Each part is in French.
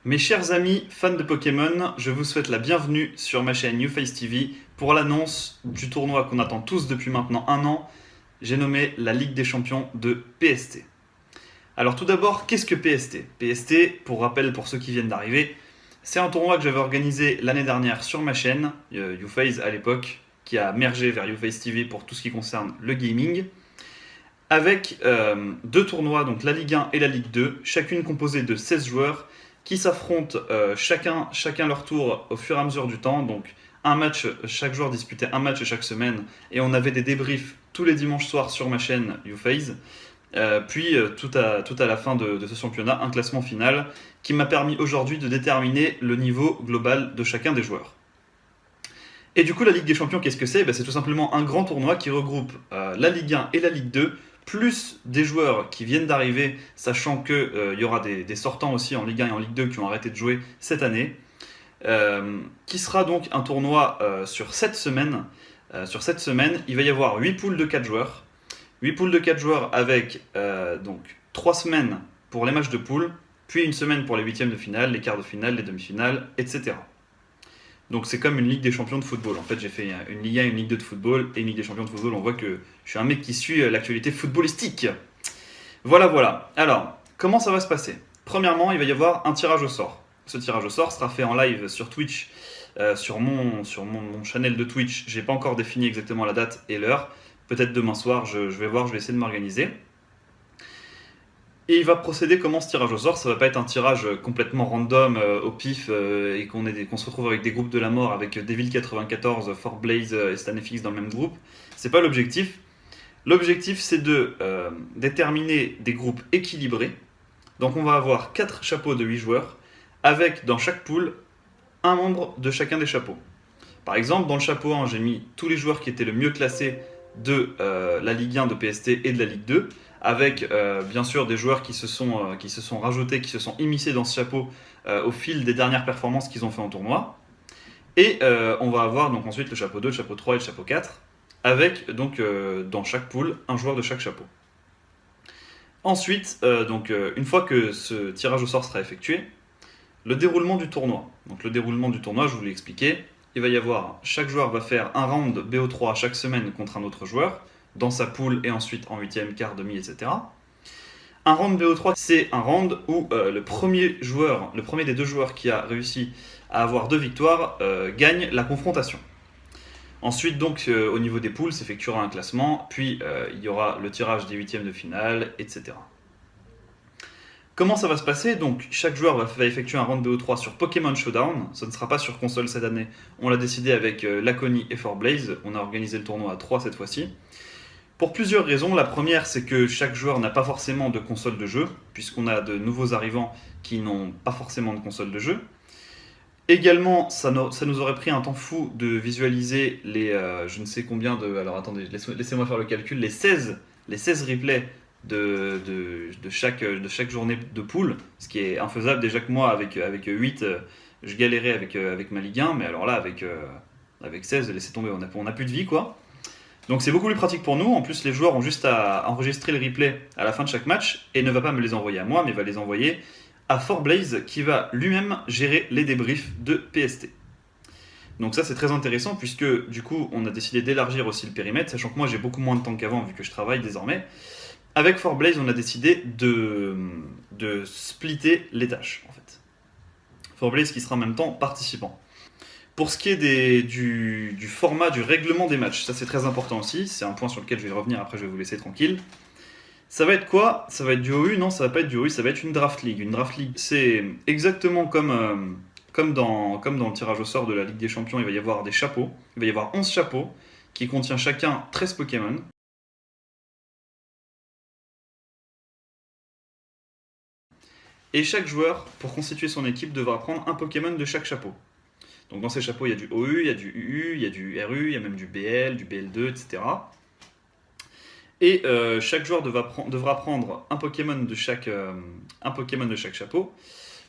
Mes chers amis fans de Pokémon, je vous souhaite la bienvenue sur ma chaîne YouFace TV pour l'annonce du tournoi qu'on attend tous depuis maintenant un an. J'ai nommé la Ligue des Champions de PST. Alors tout d'abord, qu'est-ce que PST? PST, pour rappel pour ceux qui viennent d'arriver, c'est un tournoi que j'avais organisé l'année dernière sur ma chaîne, YouFace à l'époque, qui a mergé vers YouFace TV pour tout ce qui concerne le gaming, avec deux tournois, donc la Ligue 1 et la Ligue 2, chacune composée de 16 joueurs, qui s'affrontent chacun leur tour au fur et à mesure du temps. Donc un match, chaque joueur disputait un match chaque semaine et on avait des débriefs tous les dimanches soirs sur ma chaîne YouFace. Tout à la fin de ce championnat, un classement final qui m'a permis aujourd'hui de déterminer le niveau global de chacun des joueurs. Et du coup, la Ligue des Champions, qu'est-ce que c'est? C'est tout simplement un grand tournoi qui regroupe la Ligue 1 et la Ligue 2, plus des joueurs qui viennent d'arriver, sachant qu'il y aura des sortants aussi en Ligue 1 et en Ligue 2 qui ont arrêté de jouer cette année, qui sera donc un tournoi sur 7 semaines. Sur cette semaine, il va y avoir 8 poules de 4 joueurs. 8 poules de 4 joueurs avec donc 3 semaines pour les matchs de poule, puis une semaine pour les huitièmes de finale, les quarts de finale, les demi-finales, etc. Donc c'est comme une Ligue des Champions de football. En fait, j'ai fait une Ligue 1 et une Ligue 2 de football, et une Ligue des Champions de football, on voit que je suis un mec qui suit l'actualité footballistique. Voilà. Alors, comment ça va se passer? Premièrement, il va y avoir un tirage au sort. Ce tirage au sort sera fait en live sur Twitch, sur mon channel de Twitch. J'ai pas encore défini exactement la date et l'heure. Peut-être demain soir, je vais voir, je vais essayer de m'organiser. Et il va procéder comment ce tirage au sort? Ça va pas être un tirage complètement random au pif et qu'on se retrouve avec des groupes de la mort avec Devil94, Fort Blaze et StanFX dans le même groupe. C'est pas l'objectif. L'objectif c'est de déterminer des groupes équilibrés. Donc on va avoir 4 chapeaux de 8 joueurs avec dans chaque poule un membre de chacun des chapeaux. Par exemple, dans le chapeau 1, j'ai mis tous les joueurs qui étaient le mieux classés de la Ligue 1 de PST et de la Ligue 2, avec bien sûr des joueurs qui se sont rajoutés, qui se sont immiscés dans ce chapeau au fil des dernières performances qu'ils ont fait en tournoi. Et on va avoir donc ensuite le chapeau 2, le chapeau 3 et le chapeau 4, avec donc dans chaque poule un joueur de chaque chapeau. Ensuite, une fois que ce tirage au sort sera effectué, le déroulement du tournoi. Donc le déroulement du tournoi, je vous l'ai expliqué. Il va y avoir, chaque joueur va faire un round BO3 chaque semaine contre un autre joueur, dans sa poule et ensuite en huitième, quart, demi, etc. Un round BO3, c'est un round où le premier des deux joueurs qui a réussi à avoir 2 victoires, gagne la confrontation. Ensuite, donc, au niveau des poules, s'effectuera un classement, puis il y aura le tirage des huitièmes de finale, etc. Comment ça va se passer? Donc, chaque joueur va effectuer un round BO3 sur Pokémon Showdown. Ça ne sera pas sur console cette année. On l'a décidé avec Lacony et Fort Blaze. On a organisé le tournoi à 3 cette fois-ci. Pour plusieurs raisons. La première, c'est que chaque joueur n'a pas forcément de console de jeu, puisqu'on a de nouveaux arrivants qui n'ont pas forcément de console de jeu. Également, ça nous aurait pris un temps fou de visualiser les je ne sais combien de... Alors attendez, laissez-moi faire le calcul. Les 16 replays de chaque journée de poule, ce qui est infaisable. Déjà que moi, avec 8, je galérais avec ma Ligue 1, mais alors là, avec 16, laissez tomber, on n'a plus de vie, quoi. Donc c'est beaucoup plus pratique pour nous. En plus, les joueurs ont juste à enregistrer le replay à la fin de chaque match et ne va pas me les envoyer à moi, mais va les envoyer à Fort Blaze qui va lui-même gérer les débriefs de PST. Donc ça c'est très intéressant puisque du coup on a décidé d'élargir aussi le périmètre, sachant que moi j'ai beaucoup moins de temps qu'avant vu que je travaille désormais. Avec Fort Blaze on a décidé de splitter les tâches en fait. Fort Blaze qui sera en même temps participant. Pour ce qui est du format, du règlement des matchs, ça c'est très important aussi, c'est un point sur lequel je vais revenir, après je vais vous laisser tranquille. Ça va être quoi? Ça va être du OU? Non, ça va pas être du OU, ça va être une draft league. Une draft league, c'est exactement comme dans le tirage au sort de la Ligue des Champions, il va y avoir des chapeaux. Il va y avoir 11 chapeaux qui contient chacun 13 Pokémon. Et chaque joueur, pour constituer son équipe, devra prendre un Pokémon de chaque chapeau. Donc dans ces chapeaux, il y a du OU, il y a du UU, il y a du RU, il y a même du BL, du BL2, etc. Et chaque joueur devra prendre un Pokémon de chaque chapeau.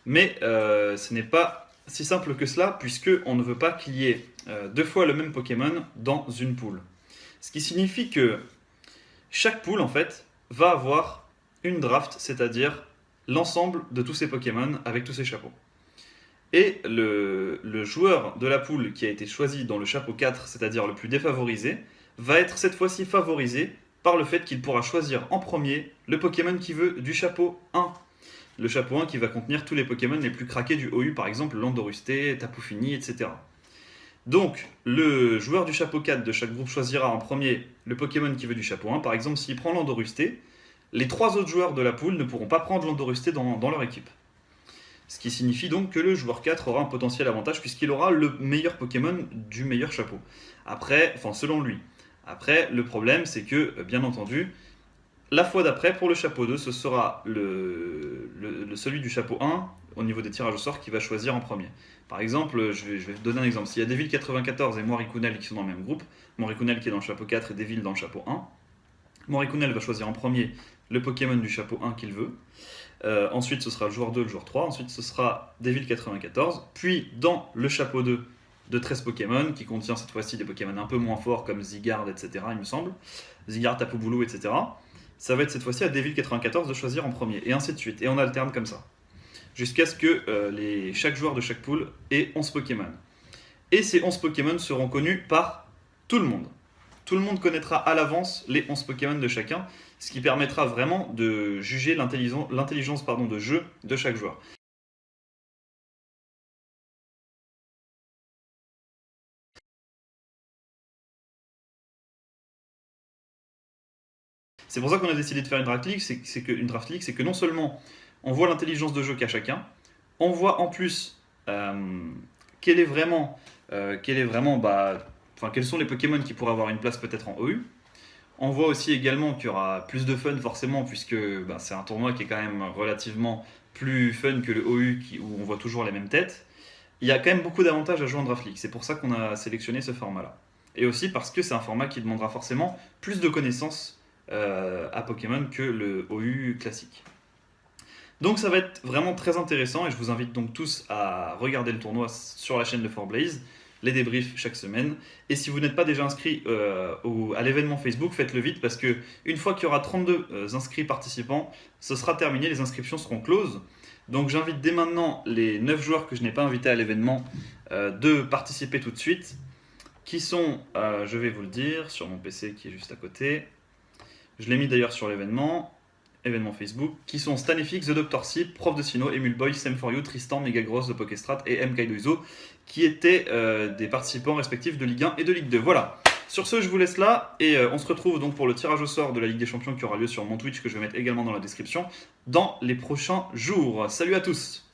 Mais ce n'est pas si simple que cela, puisqu'on ne veut pas qu'il y ait 2 fois le même Pokémon dans une poule. Ce qui signifie que chaque poule, en fait, va avoir une draft, c'est-à-dire l'ensemble de tous ces Pokémon avec tous ces chapeaux. Et le joueur de la poule qui a été choisi dans le chapeau 4, c'est-à-dire le plus défavorisé, va être cette fois-ci favorisé par le fait qu'il pourra choisir en premier le Pokémon qu'il veut du chapeau 1. Le chapeau 1 qui va contenir tous les Pokémon les plus craqués du OU, par exemple Landorusté, Tapu Fini, etc. Donc, le joueur du chapeau 4 de chaque groupe choisira en premier le Pokémon qu'il veut du chapeau 1. Par exemple, s'il prend Landorusté, les 3 autres joueurs de la poule ne pourront pas prendre Landorusté dans leur équipe. Ce qui signifie donc que le joueur 4 aura un potentiel avantage puisqu'il aura le meilleur Pokémon du meilleur chapeau. Après, enfin selon lui. Après, le problème c'est que, bien entendu, la fois d'après, pour le chapeau 2, ce sera celui du chapeau 1, au niveau des tirages au sort, qui va choisir en premier. Par exemple, je vais vous donner un exemple. S'il y a Devil94 et Moricunel qui sont dans le même groupe, Moricunel qui est dans le chapeau 4 et Devil dans le chapeau 1, Moricunel va choisir en premier le Pokémon du chapeau 1 qu'il veut. Ensuite, ce sera le joueur 2, le joueur 3. Ensuite, ce sera Devil94. Puis, dans le chapeau 2 de 13 Pokémon, qui contient cette fois-ci des Pokémon un peu moins forts comme Zygarde, etc., il me semble. Zygarde, Tapu Bulu, etc. Ça va être cette fois-ci à Devil94 de choisir en premier. Et ainsi de suite. Et on alterne comme ça. Jusqu'à ce que chaque joueur de chaque poule ait 11 Pokémon. Et ces 11 Pokémon seront connus par tout le monde. Tout le monde connaîtra à l'avance les 11 Pokémon de chacun, ce qui permettra vraiment de juger l'intelligence de jeu de chaque joueur. C'est pour ça qu'on a décidé de faire une Draft League, c'est que non seulement on voit l'intelligence de jeu qu'a chacun, on voit en plus quel est vraiment, quels sont les Pokémon qui pourraient avoir une place peut-être en OU. On voit aussi également qu'il y aura plus de fun forcément, puisque c'est un tournoi qui est quand même relativement plus fun que le OU où on voit toujours les mêmes têtes. Il y a quand même beaucoup d'avantages à jouer en Draft League, c'est pour ça qu'on a sélectionné ce format-là. Et aussi parce que c'est un format qui demandera forcément plus de connaissances à Pokémon que le OU classique. Donc ça va être vraiment très intéressant et je vous invite donc tous à regarder le tournoi sur la chaîne de 4Blaze, les débriefs chaque semaine. Et si vous n'êtes pas déjà inscrit à l'événement Facebook, faites-le vite parce que une fois qu'il y aura 32 inscrits participants, ce sera terminé, les inscriptions seront closes. Donc j'invite dès maintenant les 9 joueurs que je n'ai pas invités à l'événement de participer tout de suite, qui sont, je vais vous le dire, sur mon PC qui est juste à côté. Je l'ai mis d'ailleurs sur l'événement Facebook, qui sont Stanifix, The Dr. Sip, Prof de Sino, Emulboy, Sem4You, Tristan, Megagross de Pokestrat et M. Kaidoizo, qui étaient des participants respectifs de Ligue 1 et de Ligue 2. Voilà. Sur ce, je vous laisse là et on se retrouve donc pour le tirage au sort de la Ligue des Champions qui aura lieu sur mon Twitch que je vais mettre également dans la description dans les prochains jours. Salut à tous!